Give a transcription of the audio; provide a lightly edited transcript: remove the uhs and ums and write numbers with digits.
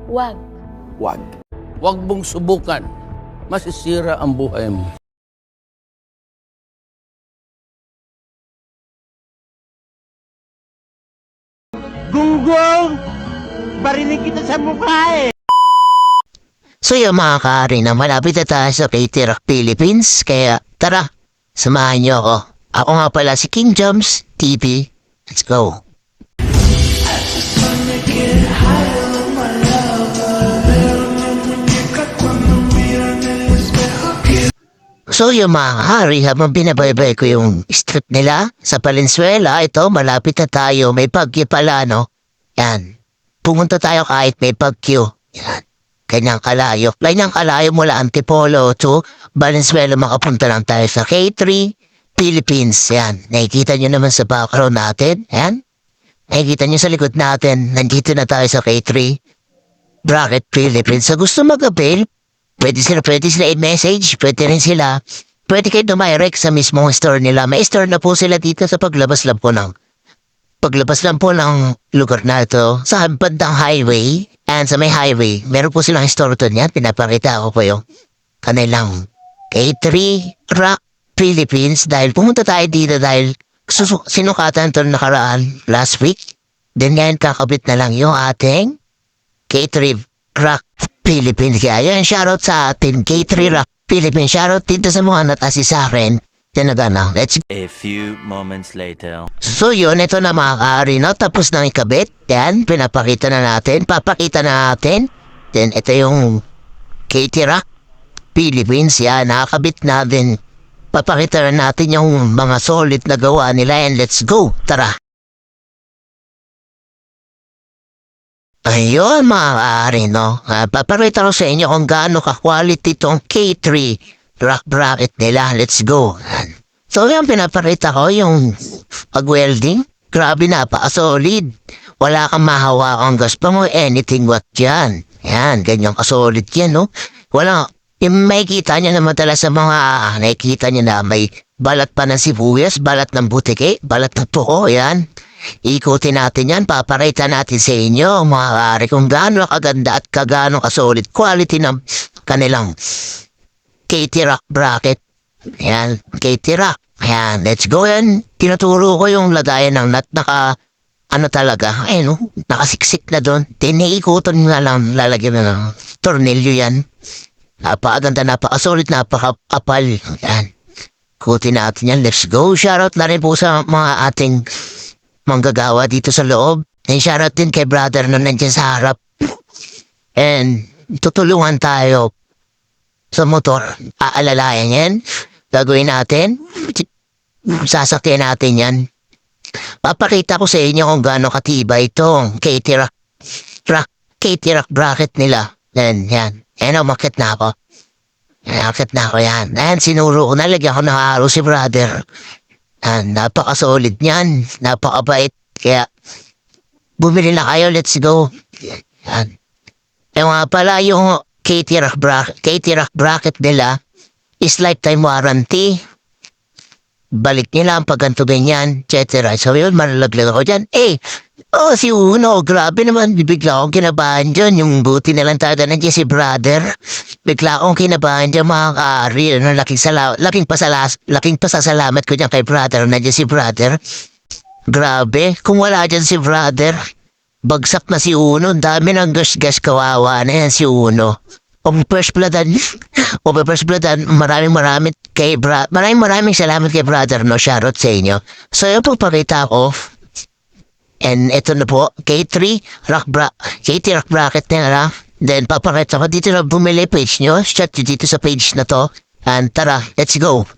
Wag. Wag. Huwag mong subukan. Masisira ang buhay mo. Gunggong! Barinig kita sa mukha eh! So yung mga ka-arena, malapit na tayo sa K-Rock Philippines, kaya tara, samahan niyo ako. Ako nga pala si King Jumps TV. Let's go! So yung mga hari, habang binabaybay ko yung strip nila sa Valenzuela, ito malapit na tayo, may Baguio pala, no? Yan. Pumunta tayo kahit may Baguio. Yan. Kanyang kalayo. Kanyang kalayo mula Antipolo to Valenzuela, makapunta lang tayo sa K3 Philippines. Yan. Nakikita nyo naman sa background natin. Yan. Nakikita nyo sa likod natin. Nandito na tayo sa K3 Bracket Philippines. So gusto mag-avail, pwede sila i-message, pwede rin sila, pwede kayo dumirect sa mismong store nila. May store na po sila dito sa paglabas lang po ng lugar na ito sa bandang highway. And sa may highway, meron po silang store to niyan. Pinapakita ko po yung kanilang K3 Rock Philippines dahil pumunta tayo dito dahil sinukatan ito nakaraan last week. Then ngayon kakabit na lang yung ating K3 Rock Philippines. Kaya yun, shoutout sa atin K3 Rock Philippines. Shoutout dito sa mga natasi sa akin. Yan na, let's go. A few moments later. So yun, ito na mga ka-arena. Tapos na ikabit. Yan, pinapakita na natin. Papakita na natin. Then ito yung K3 Rock Philippines. Yan, nakakabit na din. Papakita na natin yung mga solid na gawa nila. And let's go. Tara. Ayun mga ka-arena. Papakita ko sa inyo kung gaano ka-quality itong K3 Rock bracket nila. Let's go. So yung pinapakita ko yung pag-welding. Grabe, napaka-solid. Wala kang mahawakang gaspa mo. Anything what yan. Yan, ganyan ka-solid yan, no? Wala. Yung makikita nyo naman talaga sa mga nakikita nyo na may balat pa ng sibuyas, balat ng butike, balat ng tuko, yan. Ikutin natin yan. Paparita natin sa inyo mga kari kung gaano kaganda at kagano ka-solid quality ng kanilang K3 Rock bracket. Ayan, K3 Rock. Ayan, let's go yan. Tinuturo ko yung lagayan ng nut. Talaga. Ayun, no? Nakasiksik na doon. Tiniikutan nga lang, lalagyan na ng tornilyo yan. Napakaganda, napaka-solid, napaka-apal. Ayan. Ikutin natin yan. Let's go. Shoutout na rin po sa mga ating manggagawa dito sa loob. And shoutout din kay brother na nandiyan sa harap. And tutulungan tayo sa motor. Aalalayan yan. Gagawin natin. Sasakyan natin yan. Papakita ko sa inyo kung gaano katibay itong K3 Rock bracket nila. Then, yan. Yan, umakit na ako. Umakit na ako yan. Yan, sinuro ko. Nalagyan ko ng araw si brother. Yan, napaka-solid niyan. Napaka-bait. Kaya, bumili na kayo. Let's go. Yan. Yung nga pala, yung K3 Rock bracket nila is lifetime warranty. Balik nila ang pagantubin yan, etc. So yun, malalaglag ako dyan. Si Uno, grabe naman, bigla akong kinabahan dyan. Yung buti na lang tayo nandiyan si brother. Bigla akong kinabahan dyan mga ka-ari. Laking pasasalamat ko dyan kay brother. Nandiyan si brother. Grabe, kung wala dyan si brother, bagsak na si Uno. Dami ng gas-gas, kawawa na yan si Uno. First bloodan, maraming salamat kay brother, no? Shoutout sa inyo. So yun po, pakita ko. And ito na po, K3 Rock bracket nila. Then papakita ko dito na bumili page nyo. Chat dito sa page na to. And tara, let's go.